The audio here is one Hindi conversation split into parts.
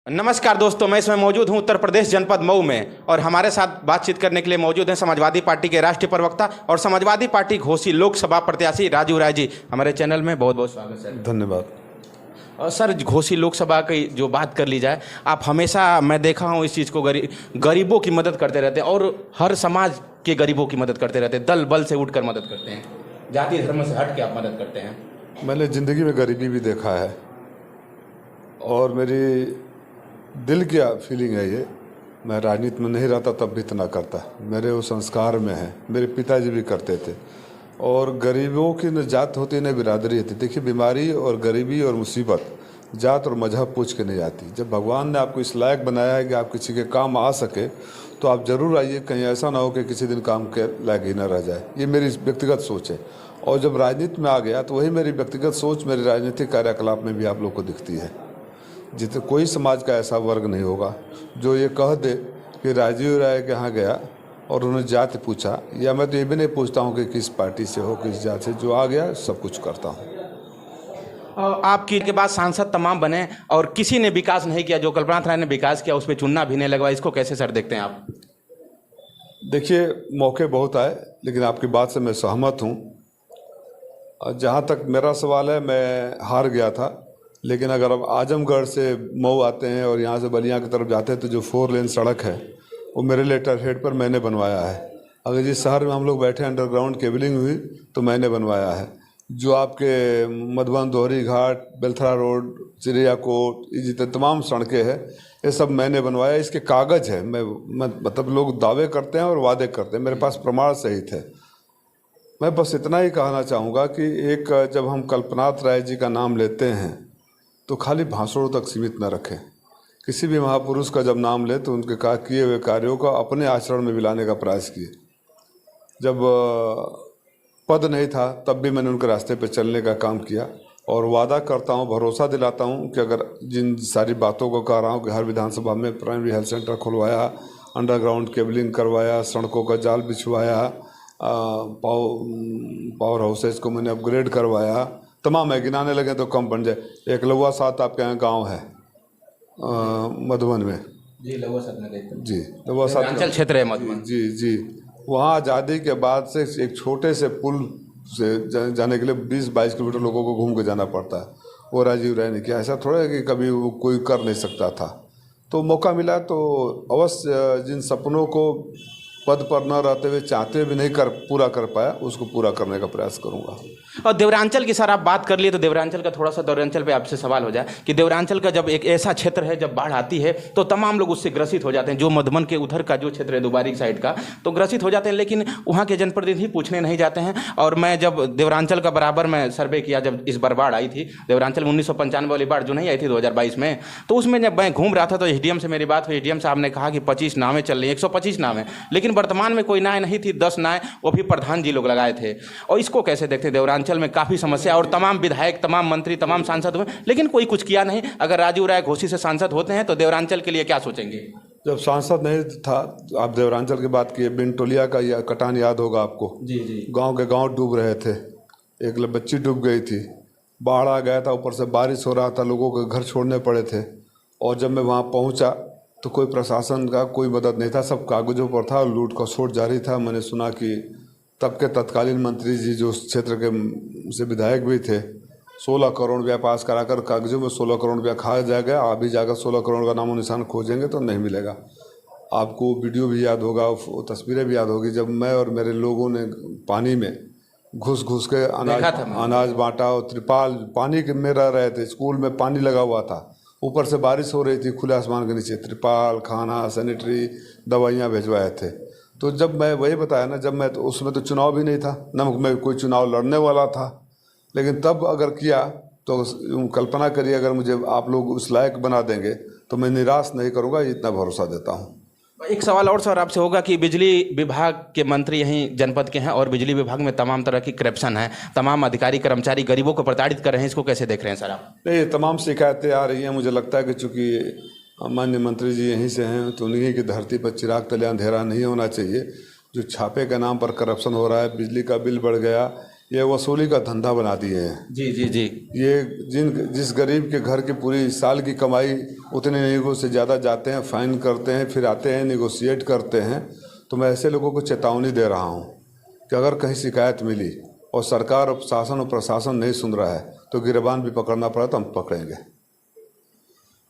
नमस्कार दोस्तों, मैं इसमें मौजूद हूं उत्तर प्रदेश जनपद मऊ में और हमारे साथ बातचीत करने के लिए मौजूद हैं समाजवादी पार्टी के राष्ट्रीय प्रवक्ता और समाजवादी पार्टी घोसी लोकसभा प्रत्याशी राजू राय जी। हमारे चैनल में बहुत बहुत स्वागत सर। धन्यवाद। और सर, घोसी लोकसभा की जो बात कर ली जाए, आप हमेशा मैं देखा हूं इस चीज़ को गरीबों की मदद करते रहते हैं और हर समाज के गरीबों की मदद करते रहते हैं, दल बल से उठकर मदद करते हैं, जाति धर्म से हट के आप मदद करते हैं। मैंने ज़िंदगी में गरीबी भी देखा है और मेरी दिल की फीलिंग है ये। मैं राजनीति में नहीं रहता तब भी इतना करता, मेरे वो संस्कार में है। मेरे पिताजी भी करते थे। और गरीबों की न जात होती न बिरादरी होती। देखिए, बीमारी और गरीबी और मुसीबत जात और मजहब पूछ के नहीं आती। जब भगवान ने आपको इस लायक बनाया है कि आप किसी के काम आ सके तो आप ज़रूर आइए। कहीं ऐसा ना हो कि किसी दिन काम के लायक ही ना रह जाए। ये मेरी व्यक्तिगत सोच है। और जब राजनीति में आ गया तो वही मेरी व्यक्तिगत सोच मेरे राजनीतिक कार्यकलाप में भी आप लोग को दिखती है। जितने कोई समाज का ऐसा वर्ग नहीं होगा जो ये कह दे कि राजीव राय के यहाँ गया और उन्होंने जाति पूछा, या मैं तो ये भी नहीं पूछता हूँ कि किस पार्टी से हो, किस जात से, जो आ गया सब कुछ करता हूँ। आपकी के बाद सांसद तमाम बने और किसी ने विकास नहीं किया। जो कल्पनाथ राय ने विकास किया उस पर चुनना भी नहीं लगवा। इसको कैसे सर देखते हैं आप? देखिए, मौके बहुत आए, लेकिन आपकी बात से मैं सहमत हूँ। जहाँ तक मेरा सवाल है, मैं हार गया था। लेकिन अगर अब आजमगढ़ से मऊ आते हैं और यहाँ से बलिया की तरफ जाते हैं तो जो 4 लेन सड़क है वो मेरे लेटर हेड पर मैंने बनवाया है। अगर जिस शहर में हम लोग बैठे अंडरग्राउंड केबलिंग हुई तो मैंने बनवाया है। जो आपके मधुबन दोहरी घाट, बेलथरा रोड, चिड़िया कोट, ये जितने तमाम सड़कें हैं ये सब मैंने बनवाया। इसके कागज़ है। मैं मतलब लोग दावे करते हैं और वादे करते हैं, मेरे पास प्रमाण सहित है। मैं बस इतना ही कहना चाहूँगा कि एक जब हम कल्पनाथ राय जी का नाम लेते हैं तो खाली भाषणों तक सीमित न रखें। किसी भी महापुरुष का जब नाम ले तो उनके किए हुए कार्यों का अपने आचरण में मिलाने का प्रयास किए। जब पद नहीं था तब भी मैंने उनके रास्ते पर चलने का काम किया और वादा करता हूं, भरोसा दिलाता हूं कि अगर जिन सारी बातों को कह रहा हूं कि हर विधानसभा में प्राइमरी हेल्थ सेंटर खुलवाया, अंडरग्राउंड केबलिंग करवाया, सड़कों का जाल बिछवाया, पावर हाउसेज को मैंने अपग्रेड करवाया, तमाम है, गिनाने लगे तो कम बन जाए। एक लौवा साथ आपके यहाँ गांव है मधुबन में। जी, लौवा साथ में देखते हैं। जी, लौवा साथ अंचल क्षेत्र है मधुबन। जी जी, वहाँ आज़ादी के बाद से एक छोटे से पुल से जाने के लिए 20-22 किलोमीटर लोगों को घूम के जाना पड़ता है। वो राजीव राय ने किया। ऐसा थोड़ा है कि कभी वो कोई कर नहीं सकता था। तो मौका मिला तो अवश्य जिन सपनों को पद पर न रहते हुए चाहते हुए भी नहीं पूरा कर पाया, उसको पूरा करने का प्रयास करूंगा। और देवरांचल की सर आप बात कर लिए तो देवरांचल का थोड़ा सा देवरांचल पे आपसे सवाल हो जाए कि देवरांचल का जब एक ऐसा क्षेत्र है, जब बाढ़ आती है तो तमाम लोग उससे ग्रसित हो जाते हैं। जो मधुबन के उधर का जो क्षेत्र है दुबारी साइड का, तो ग्रसित हो जाते हैं, लेकिन वहाँ के जनप्रतिनिधि पूछने नहीं जाते हैं। और मैं जब देवरांचल का बराबर मैं सर्वे किया, जब इस बार बाढ़ आई थी देवरांचल में 1995 वाली बाढ़ जो नहीं आई थी 2022 में, तो उसमें जब मैं घूम रहा था तो एसडीएम से मेरी बात हुई। एसडीएम साहब ने कहा कि 25 नावें चल रही हैं, 125 नावें, लेकिन वर्तमान में कोई नाव नहीं थी, 10 नाव वो भी प्रधान जी लोग लगाए थे। और इसको कैसे देखते हैं? देवरांचल में काफ़ी समस्या और तमाम विधायक, तमाम मंत्री, तमाम सांसद हुए, लेकिन कोई कुछ किया नहीं। अगर राजीव राय घोसी से सांसद होते हैं तो देवरांचल के लिए क्या सोचेंगे? जब सांसद नहीं था तो आप देवरांचल की बात किए, बिनटोलिया का या कटान याद होगा आपको। जी जी, गांव के गांव डूब रहे थे, एक बच्ची डूब गई थी, बाढ़ आ गया था, ऊपर से बारिश हो रहा था, लोगों के घर छोड़ने पड़े थे। और जब मैं वहाँ पहुँचा तो कोई प्रशासन का कोई मदद नहीं था, सब कागज़ों पर था, लूट खसोट जारी था। मैंने सुना कि तब के तत्कालीन मंत्री जी जो उस क्षेत्र के से विधायक भी थे, 16 करोड़ रुपया पास कराकर कागजों में 16 करोड़ रुपया खा जाएगा। अभी जाकर 16 करोड़ का नामो निशान खोजेंगे तो नहीं मिलेगा। आपको वीडियो भी याद होगा, तस्वीरें भी याद होगी, जब मैं और मेरे लोगों ने पानी में घुस घुस के अनाज बांटा और त्रिपाल पानी में रह रहे थे। स्कूल में पानी लगा हुआ था, ऊपर से बारिश हो रही थी, खुले आसमान के नीचे त्रिपाल, खाना, सैनिटरी, दवाइयाँ भिजवाए थे। तो जब मैं वही बताया ना, जब मैं तो उसमें तो चुनाव भी नहीं था, न मैं कोई चुनाव लड़ने वाला था, लेकिन तब अगर किया तो कल्पना करिए अगर मुझे आप लोग उस लायक बना देंगे तो मैं निराश नहीं करूँगा, इतना भरोसा देता हूँ। एक सवाल और सर आपसे होगा कि बिजली विभाग के मंत्री यहीं जनपद के हैं और बिजली विभाग में तमाम तरह की करप्शन है, तमाम अधिकारी कर्मचारी गरीबों को प्रताड़ित कर रहे हैं, इसको कैसे देख रहे हैं सर आप? नहीं, तमाम शिकायतें आ रही हैं। मुझे लगता है कि चूँकि माननीय मंत्री जी यहीं से हैं तो उन्हीं की धरती पर चिराग तले अंधेरा नहीं होना चाहिए। जो छापे के नाम पर करप्शन हो रहा है, बिजली का बिल बढ़ गया ये वसूली का धंधा बना दिए हैं। जी जी जी। ये जिस गरीब के घर की पूरी साल की कमाई उतने नीगो से ज़्यादा जाते हैं, फाइन करते हैं, फिर आते हैं निगोशिएट करते हैं। तो मैं ऐसे लोगों को चेतावनी दे रहा हूँ कि अगर कहीं शिकायत मिली और सरकार और शासन और प्रशासन नहीं सुन रहा है तो गिरबान भी पकड़ना पड़ा तो हम पकड़ेंगे।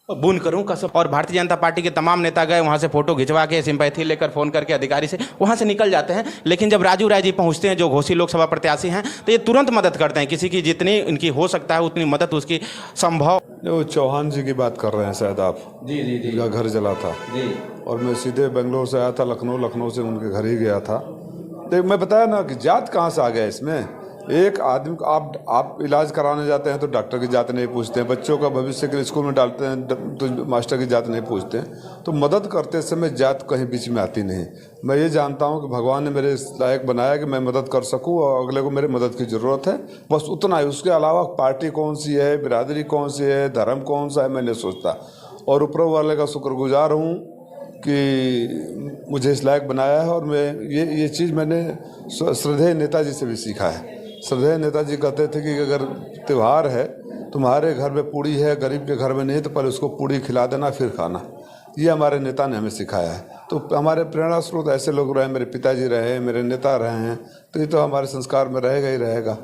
बुनकरों का सब और भारतीय जनता पार्टी के तमाम नेता गए वहाँ से फोटो खिंचवा के सिंपैथी लेकर फ़ोन करके अधिकारी से वहाँ से निकल जाते हैं, लेकिन जब राजू राय जी पहुँचते हैं जो घोसी लोकसभा प्रत्याशी हैं तो ये तुरंत मदद करते हैं, किसी की जितनी इनकी हो सकता है उतनी मदद उसकी संभव। वो चौहान जी की बात कर रहे हैं शायद आप, जी जी जी। उनका घर जला था जी। और मैं सीधे बेंगलोर से आया था लखनऊ से उनके घर ही गया था। देख मैं बताया ना कि जात कहाँ से आ गया इसमें। एक आदमी को आप इलाज कराने जाते हैं तो डॉक्टर की जात नहीं पूछते हैं, बच्चों का भविष्य के लिए स्कूल में डालते हैं तो मास्टर की जात नहीं पूछते हैं। तो मदद करते समय जात कहीं बीच में आती नहीं। मैं ये जानता हूँ कि भगवान ने मेरे इस लायक बनाया कि मैं मदद कर सकूँ और अगले को मेरे मदद की ज़रूरत है, बस उतना ही। उसके अलावा पार्टी कौन सी है, बिरादरी कौन सी है, धर्म कौन सा है, मैं नहीं सोचता। और ऊपर वाले का शुक्रगुजार हूँ कि मुझे इस लायक बनाया है। और मैं ये चीज़ मैंने श्रद्धेय नेताजी से भी सीखा है। श्रद्धेय नेताजी कहते थे कि अगर त्यौहार है, तुम्हारे घर में पूड़ी है, गरीब के घर में नहीं, तो पहले उसको पूड़ी खिला देना फिर खाना। ये हमारे नेता ने हमें सिखाया है। तो हमारे प्रेरणा स्रोत ऐसे लोग रहे, मेरे पिताजी रहे, मेरे नेता रहे हैं, तो ये तो हमारे संस्कार में रहेगा ही रहेगा।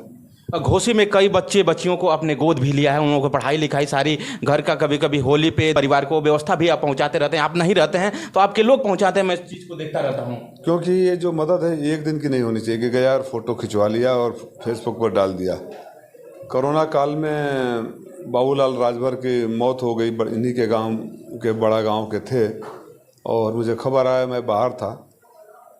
घोसी में कई बच्चियों को अपने गोद भी लिया है, उन लोगों को पढ़ाई लिखाई सारी, घर का कभी कभी होली पे परिवार को व्यवस्था भी आप पहुंचाते रहते हैं। आप नहीं रहते हैं तो आपके लोग पहुंचाते हैं, मैं इस चीज़ को देखता रहता हूं। क्योंकि ये जो मदद है ये एक दिन की नहीं होनी चाहिए कि गया और फोटो खिंचवा लिया और फेसबुक पर डाल दिया। कोरोना काल में बाबूलाल राजभर की मौत हो गई, इन्हीं के गाँव के बड़ा गाँव के थे, और मुझे खबर आया, मैं बाहर था,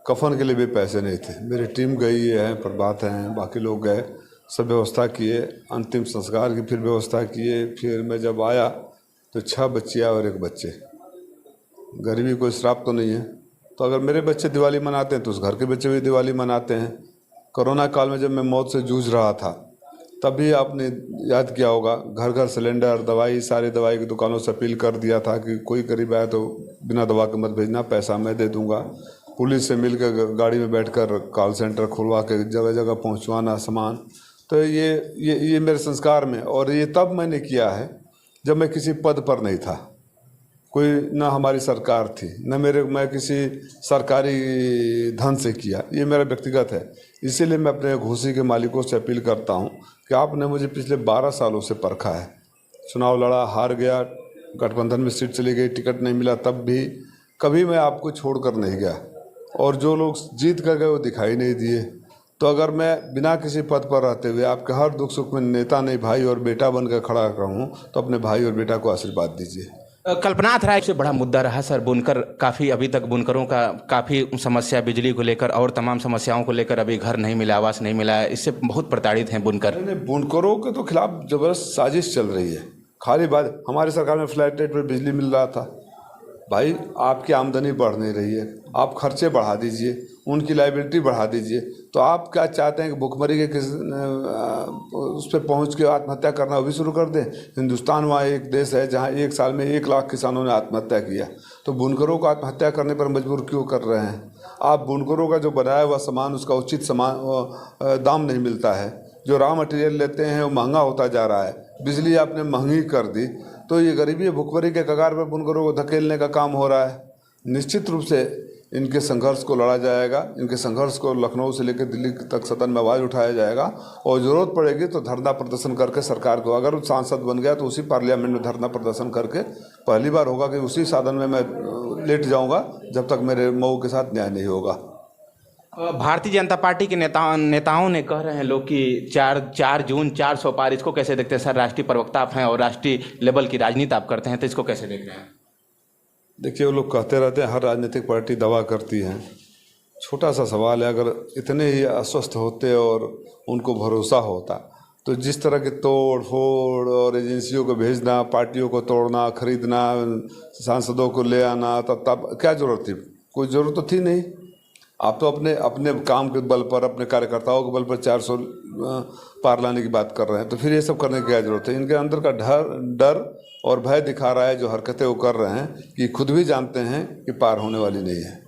कफन के लिए भी पैसे नहीं थे। मेरी टीम गई है, प्रभात हैं, बाकी लोग गए, सब व्यवस्था किए, अंतिम संस्कार की फिर व्यवस्था किए। फिर मैं जब आया तो 6 बच्चियाँ और 1 बच्चे। गरीबी कोई श्राप तो नहीं है, तो अगर मेरे बच्चे दिवाली मनाते हैं तो उस घर के बच्चे भी दिवाली मनाते हैं। कोरोना काल में जब मैं मौत से जूझ रहा था तब भी आपने याद किया होगा, घर घर सिलेंडर, दवाई, सारी दवाई की दुकानों से अपील कर दिया था कि कोई गरीब आया तो बिना दवा के मत भेजना, पैसा मैं दे दूँगा। पुलिस से मिलकर गाड़ी में बैठकर कॉल सेंटर खुलवा के जगह जगह पहुँचवाना सामान। तो ये मेरे संस्कार में, और ये तब मैंने किया है जब मैं किसी पद पर नहीं था, कोई ना हमारी सरकार थी, न मैं किसी सरकारी धन से किया, ये मेरा व्यक्तिगत है। इसीलिए मैं अपने घोसी के मालिकों से अपील करता हूँ कि आपने मुझे पिछले 12 सालों से परखा है। चुनाव लड़ा, हार गया, गठबंधन में सीट चली गई, टिकट नहीं मिला, तब भी कभी मैं आपको छोड़कर नहीं गया, और जो लोग जीत कर गए वो दिखाई नहीं दिए। तो अगर मैं बिना किसी पद पर रहते हुए आपके हर दुख सुख में नेता नहीं, भाई और बेटा बनकर खड़ा रहूं, तो अपने भाई और बेटा को आशीर्वाद दीजिए। कल्पनाथ राय से बड़ा मुद्दा रहा सर, बुनकर काफ़ी अभी तक बुनकरों का काफ़ी समस्या, बिजली को लेकर और तमाम समस्याओं को लेकर अभी घर नहीं मिला, आवास नहीं मिला, इससे बहुत प्रताड़ित हैं बुनकर। बुनकरों के तो खिलाफ जबरदस्त साजिश चल रही है। खाली बात, हमारी सरकार में फ्लैट रेट पर बिजली मिल रहा था। भाई आपकी आमदनी बढ़ नहीं रही है, आप खर्चे बढ़ा दीजिए, उनकी लाइबिलिटी बढ़ा दीजिए। तो आप क्या चाहते हैं कि भुखमरी के उस पर पहुँच के आत्महत्या करना वो भी शुरू कर दें? हिंदुस्तान वहाँ एक देश है जहाँ एक साल में 1 लाख किसानों ने आत्महत्या किया, तो बुनकरों को आत्महत्या करने पर मजबूर क्यों कर रहे हैं आप? बुनकरों का जो बनाया हुआ सामान, उसका उचित दाम नहीं मिलता है। जो रॉ मटेरियल लेते हैं वो महंगा होता जा रहा है। बिजली आपने महंगी कर दी, तो ये गरीबी भुखमरी के कगार पर बुनकरों को धकेलने का काम हो रहा है। निश्चित रूप से इनके संघर्ष को लड़ा जाएगा, इनके संघर्ष को लखनऊ से लेकर दिल्ली तक सदन में आवाज़ उठाया जाएगा, और ज़रूरत पड़ेगी तो धरना प्रदर्शन करके सरकार को, अगर सांसद बन गया तो उसी पार्लियामेंट में धरना प्रदर्शन करके, पहली बार होगा कि उसी साधन में मैं लेट जाऊँगा जब तक मेरे मऊ के साथ न्याय नहीं होगा। भारतीय जनता पार्टी के नेताओं ने कह रहे हैं लोग कि 4 जून 400 पार, इसको कैसे देखते हैं सर? राष्ट्रीय प्रवक्ता आप हैं और राष्ट्रीय लेवल की राजनीति आप करते हैं, तो इसको कैसे देख रहे हैं? देखिए, वो लोग कहते रहते हैं हर राजनीतिक पार्टी दावा करती है। छोटा सा सवाल है, अगर इतने ही अस्वस्थ होते और उनको भरोसा होता तो जिस तरह के तोड़ फोड़ और एजेंसियों को भेजना, पार्टियों को तोड़ना, खरीदना, सांसदों को ले आना, तब क्या ज़रूरत थी? कोई ज़रूरत तो थी नहीं। आप तो अपने काम के बल पर, अपने कार्यकर्ताओं के बल पर 400 पार लाने की बात कर रहे हैं, तो फिर ये सब करने की क्या जरूरत है? इनके अंदर का डर और भय दिखा रहा है जो हरकतें वो कर रहे हैं, कि खुद भी जानते हैं कि पार होने वाली नहीं है।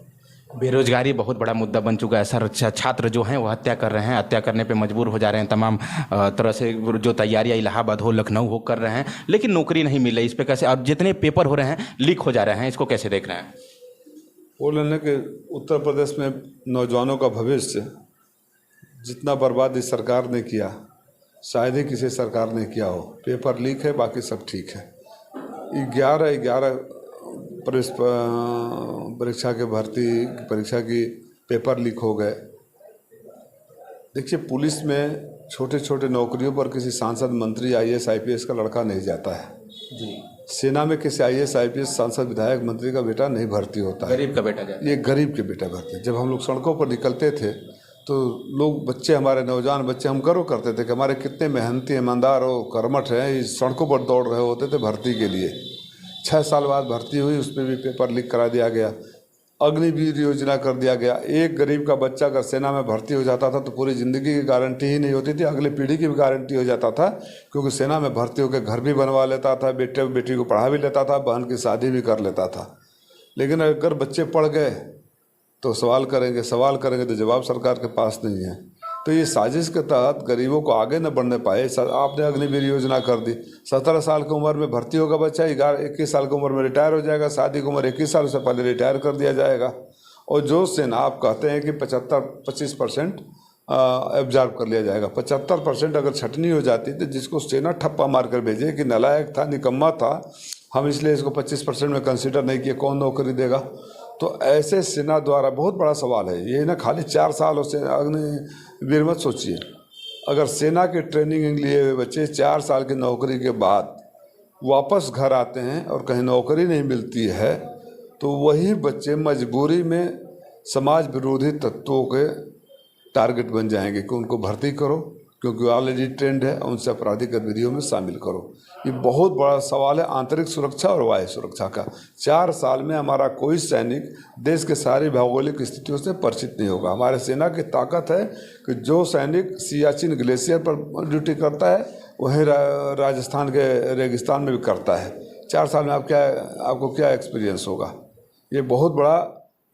बेरोजगारी बहुत बड़ा मुद्दा बन चुका है सर। छात्र जो हैं वो हत्या कर रहे हैं, हत्या करने पे मजबूर हो जा रहे हैं। तमाम तरह से जो तैयारियां इलाहाबाद हो, लखनऊ हो कर रहे हैं, लेकिन नौकरी नहीं मिल रही। इस पे कैसे, और जितने पेपर हो रहे हैं लीक हो जा रहे हैं, इसको कैसे देख रहे हैं? बोल रहे हैं कि उत्तर प्रदेश में नौजवानों का भविष्य जितना बर्बाद इस सरकार ने किया, शायद ही किसी सरकार ने किया हो। पेपर लीक है, बाकी सब ठीक है। 11 परीक्षा के भर्ती परीक्षा की पेपर लीक हो गए। देखिए, पुलिस में छोटे छोटे नौकरियों पर किसी सांसद, मंत्री, IAS IPS का लड़का नहीं जाता है जी। सेना में किसी IAS IPS, सांसद, विधायक, मंत्री का बेटा नहीं भर्ती होता है। गरीब का बेटा जाता है। ये गरीब के बेटा भर्ती। जब हम लोग सड़कों पर निकलते थे तो लोग, बच्चे, हमारे नौजवान बच्चे, हम गर्व करते थे कि हमारे कितने मेहनती, ईमानदार और कर्मठ हैं, इस सड़कों पर दौड़ रहे होते थे भर्ती के लिए। 6 साल बाद भर्ती हुई, उसमें भी पेपर लीक करा दिया गया। अग्निवीर योजना कर दिया गया। एक गरीब का बच्चा अगर सेना में भर्ती हो जाता था तो पूरी ज़िंदगी की गारंटी ही नहीं होती थी, अगली पीढ़ी की भी गारंटी हो जाता था, क्योंकि सेना में भर्ती होकर घर भी बनवा लेता था, बेटे बेटी को पढ़ा भी लेता था, बहन की शादी भी कर लेता था। लेकिन अगर बच्चे पढ़ गए तो सवाल करेंगे तो जवाब सरकार के पास नहीं है। तो ये साजिश के तहत गरीबों को आगे न बढ़ने पाए, आपने अग्निवीर योजना कर दी। 17 साल की उम्र में भर्ती होगा बच्चा, 21 साल की उम्र में रिटायर हो जाएगा, शादी की उम्र 21 साल से पहले रिटायर कर दिया जाएगा। और जो सेना आप कहते हैं कि 25% एब्जॉर्ब कर लिया जाएगा, 75% अगर छटनी हो जाती तो जिसको सेना ठप्पा मार कर भेजे कि नालायक था, निकम्मा था, हम इसलिए इसको 25% में कंसिडर नहीं किए, कौन नौकरी देगा? तो ऐसे सेना द्वारा बहुत बड़ा सवाल है ये। ना खाली 4 साल से अग्निवीर मत सोचिए, अगर सेना के ट्रेनिंग लिए हुए बच्चे 4 साल की नौकरी के बाद वापस घर आते हैं और कहीं नौकरी नहीं मिलती है, तो वही बच्चे मजबूरी में समाज विरोधी तत्वों के टारगेट बन जाएंगे कि उनको भर्ती करो, क्योंकि ऑलरेडी ट्रेंड है, उनसे आपराधिक गतिविधियों में शामिल करो। ये बहुत बड़ा सवाल है आंतरिक सुरक्षा और वायु सुरक्षा का। 4 साल में हमारा कोई सैनिक देश के सारी भौगोलिक स्थितियों से परिचित नहीं होगा। हमारे सेना की ताकत है कि जो सैनिक सियाचिन ग्लेशियर पर ड्यूटी करता है वहीं राजस्थान के रेगिस्तान में भी करता है। 4 साल में आपको क्या एक्सपीरियंस होगा? ये बहुत बड़ा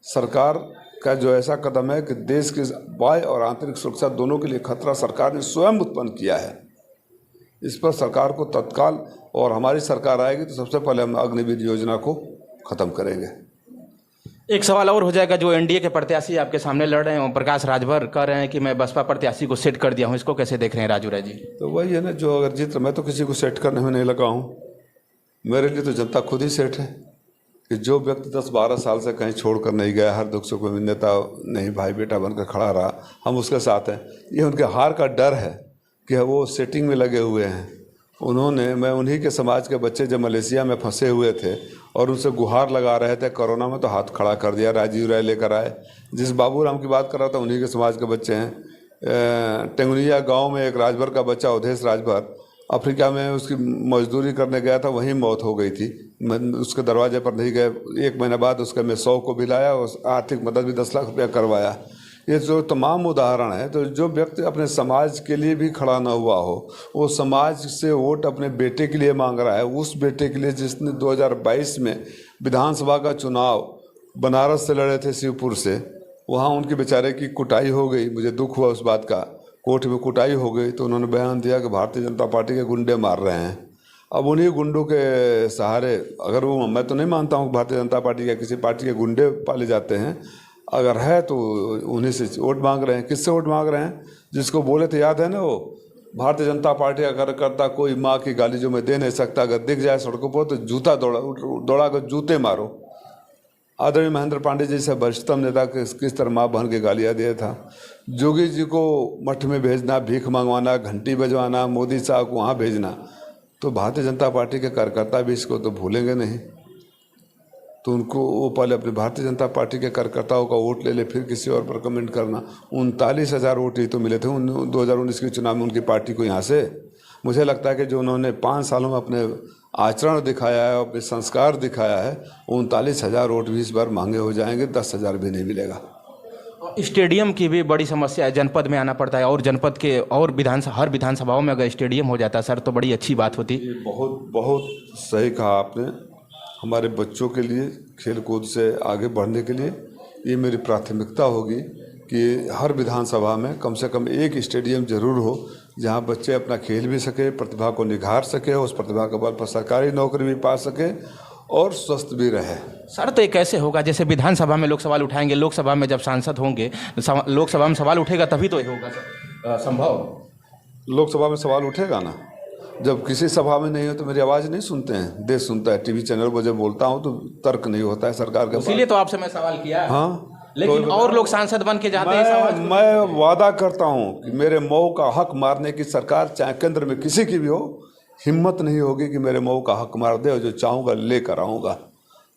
सरकार का जो ऐसा कदम है कि देश की वायु और आंतरिक सुरक्षा दोनों के लिए खतरा सरकार ने स्वयं उत्पन्न किया है। इस पर सरकार को तत्काल, और हमारी सरकार आएगी तो सबसे पहले हम अग्निवीर योजना को ख़त्म करेंगे। एक सवाल और हो जाएगा, जो NDA के प्रत्याशी आपके सामने लड़ रहे हैं, ओम प्रकाश राजभर कह रहे हैं कि मैं बसपा प्रत्याशी को सेट कर दिया हूं, इसको कैसे देख रहे हैं राजू राय जी? तो वही है ना, जो अगर जीत, मैं तो किसी को सेट करने में नहीं लगा हूँ। मेरे लिए तो जनता खुद ही सेट है कि जो व्यक्ति 10-12 साल से कहीं छोड़ कर नहीं गया, हर दुख सुख में नेता नहीं, भाई बेटा बनकर खड़ा रहा, हम उसके साथ हैं। ये उनके हार का डर है कि वो सेटिंग में लगे हुए हैं। मैं उन्हीं के समाज के बच्चे जब मलेशिया में फंसे हुए थे और उनसे गुहार लगा रहे थे कोरोना में, तो हाथ खड़ा कर दिया, राजीव राय लेकर आए। जिस बाबूराम की बात कर रहा था उन्हीं के समाज के बच्चे हैं। टेंगुनिया गांव में एक राजभर का बच्चा, अवधेश राजभर, अफ्रीका में उसकी मजदूरी करने गया था, वहीं मौत हो गई थी। उसके दरवाजे पर नहीं गए, 1 महीने बाद उसके मैं 100 को भी लाया और आर्थिक मदद भी 10 लाख रुपया करवाया। ये जो तमाम उदाहरण है, तो जो व्यक्ति अपने समाज के लिए भी खड़ा ना हुआ हो, वो समाज से वोट अपने बेटे के लिए मांग रहा है, उस बेटे के लिए जिसने 2022 में विधानसभा का चुनाव बनारस से लड़े थे, शिवपुर से, वहाँ उनके बेचारे की कुटाई हो गई। मुझे दुख हुआ उस बात का, कोर्ट में कुटाई हो गई तो उन्होंने बयान दिया कि भारतीय जनता पार्टी के गुंडे मार रहे हैं। अब उन्हीं गुंडों के सहारे, अगर वो, मैं तो नहीं मानता हूँ कि भारतीय जनता पार्टी या किसी पार्टी के गुंडे पाले जाते हैं, अगर है तो उन्हीं से वोट मांग रहे हैं। किससे वोट मांग रहे हैं? जिसको बोले थे, याद है ना, वो भारतीय जनता पार्टी का कार्यकर्ता कोई माँ की गाली जो मैं दे नहीं सकता, अगर दिख जाए सड़कों पर तो जूता दौड़ा कर जूते मारो। आदरणीय महेंद्र पांडे जैसे वरिष्ठतम नेता किस तरह माँ बहन की गालियाँ दिया था। जोगी जी को मठ में भेजना, भीख मंगवाना, घंटी बजवाना, मोदी साहब को वहाँ भेजना, तो भारतीय जनता पार्टी के कार्यकर्ता भी इसको तो भूलेंगे नहीं। तो उनको, वो पहले अपने भारतीय जनता पार्टी के कार्यकर्ताओं का वोट ले ले, फिर किसी और पर कमेंट करना। 39,000 वोट ही तो मिले थे 2019 के चुनाव में उनकी पार्टी को यहाँ से। मुझे लगता है कि जो उन्होंने 5 सालों में अपने आचरण दिखाया है, अपने संस्कार दिखाया है, 39,000 वोट भी इस बार महंगे हो जाएंगे, 10,000 भी नहीं मिलेगा। स्टेडियम की भी बड़ी समस्या है, जनपद में आना पड़ता है, और जनपद के और हर विधानसभाओं में अगर स्टेडियम हो जाता सर तो बड़ी अच्छी बात होती। बहुत सही कहा आपने। हमारे बच्चों के लिए खेल कूद से आगे बढ़ने के लिए ये मेरी प्राथमिकता होगी कि हर विधानसभा में कम से कम एक स्टेडियम जरूर हो जहां बच्चे अपना खेल भी सके, प्रतिभा को निखार सके, उस प्रतिभा के बल पर सरकारी नौकरी भी पा सके और स्वस्थ भी रहे। सर तो ये कैसे होगा? जैसे विधानसभा में लोग सवाल उठाएंगे, लोकसभा में जब सांसद होंगे लोकसभा में सवाल उठेगा तभी तो ये होगा सर संभव। लोकसभा में सवाल उठेगा ना, जब किसी सभा में नहीं हो तो मेरी आवाज़ नहीं सुनते हैं, देश सुनता है। टीवी चैनल पर जब बोलता हूँ तो तर्क नहीं होता है सरकार के पास। इसीलिए तो आपसे मैं सवाल किया। हाँ, लेकिन तो और लोग सांसद बन के जाते हैं। मैं वादा करता हूँ कि मेरे मऊ का हक मारने की सरकार चाहे केंद्र में किसी की भी हो, हिम्मत नहीं होगी कि मेरे मऊ का हक मार दे, और जो चाहूँगा लेकर आऊँगा।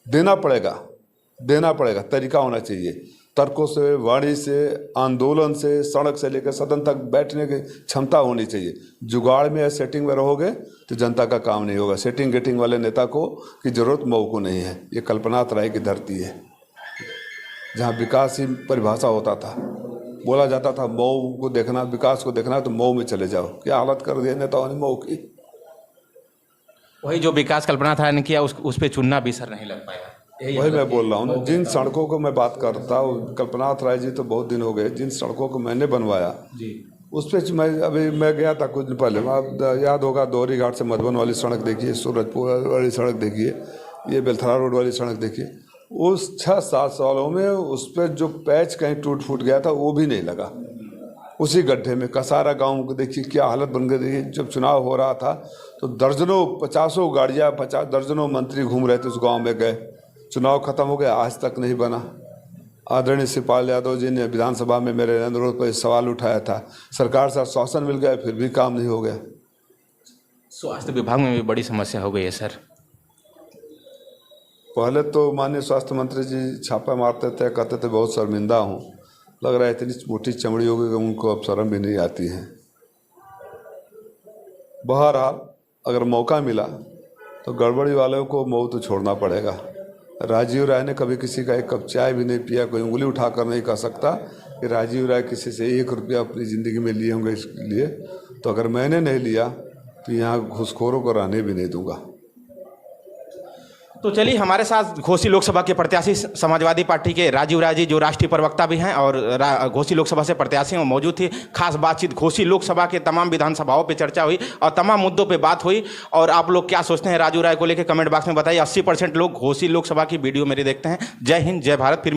देना पड़ेगा, तरीका होना चाहिए। तर्कों से, वाणी से, आंदोलन से, सड़क से लेकर सदन तक बैठने की क्षमता होनी चाहिए। जुगाड़ में या सेटिंग में रहोगे तो जनता का काम नहीं होगा। सेटिंग गेटिंग वाले नेता को की जरूरत मऊ को नहीं है। ये कल्पनाथ राय की धरती है जहाँ विकास की परिभाषा होता था, बोला जाता था मऊ को देखना, विकास को देखना तो मऊ में चले जाओ। क्या हालत कर दिया नेताओं ने मऊ की। वही जो विकास कल्पनाथ राय ने किया उस पर चुनना भी सर नहीं लग पाया। वही मैं बोल रहा हूँ ना, जिन सड़कों को मैं बात करता हूँ, कल्पनाथ राय जी तो बहुत दिन हो गए, जिन सड़कों को मैंने बनवाया जी उस पर मैं गया था कुछ दिन पहले। आप याद होगा दोहरी घाट से मधुबन वाली सड़क देखिए, सूरजपुर वाली सड़क देखिए, ये बेलथरा रोड वाली सड़क देखिए। उस 6-7 सालों में उस पर जो पैच कहीं टूट फूट गया था वो भी नहीं लगा। उसी गड्ढे में कसारा गांव को देखिए क्या हालत बन गई थी। जब चुनाव हो रहा था तो दर्जनों 50 गाड़ियाँ 50 दर्जनों मंत्री घूम रहे थे उस गांव में गए। चुनाव खत्म हो गया, आज तक नहीं बना। आदरणीय शिवपाल यादव जी ने विधानसभा में मेरे अनुरोध पर सवाल उठाया था, सरकार से आश्वासन मिल गया, फिर भी काम नहीं हो गया। स्वास्थ्य विभाग में भी बड़ी समस्या हो गई है सर। पहले तो माननीय स्वास्थ्य मंत्री जी छापा मारते थे, कहते थे बहुत शर्मिंदा हूँ। लग रहा है इतनी मोटी चमड़ी हो गई कि उनको अब शर्म भी नहीं आती है। बहरहाल अगर मौका मिला तो गड़बड़ी वालों को मऊ तो छोड़ना पड़ेगा। राजीव राय ने कभी किसी का एक कप चाय भी नहीं पिया। कोई उंगली उठाकर नहीं कह सकता कि राजीव राय किसी से 1 रुपया अपनी ज़िंदगी में लिए होंगे इसके लिए। तो अगर मैंने नहीं लिया तो यहाँ घुसखोरों को रहने भी नहीं दूंगा। तो चलिए, हमारे साथ घोसी लोकसभा के प्रत्याशी समाजवादी पार्टी के राजीव राय जी, जो राष्ट्रीय प्रवक्ता भी हैं और घोसी लोकसभा से प्रत्याशी में मौजूद थी। खास बातचीत घोसी लोकसभा के तमाम विधानसभाओं पे चर्चा हुई और तमाम मुद्दों पे बात हुई। और आप लोग क्या सोचते हैं राजीव राय को लेकर कमेंट बॉक्स में बताइए। 80% लोग घोसी लोकसभा की वीडियो मेरी देखते हैं। जय हिंद, जय भारत। फिर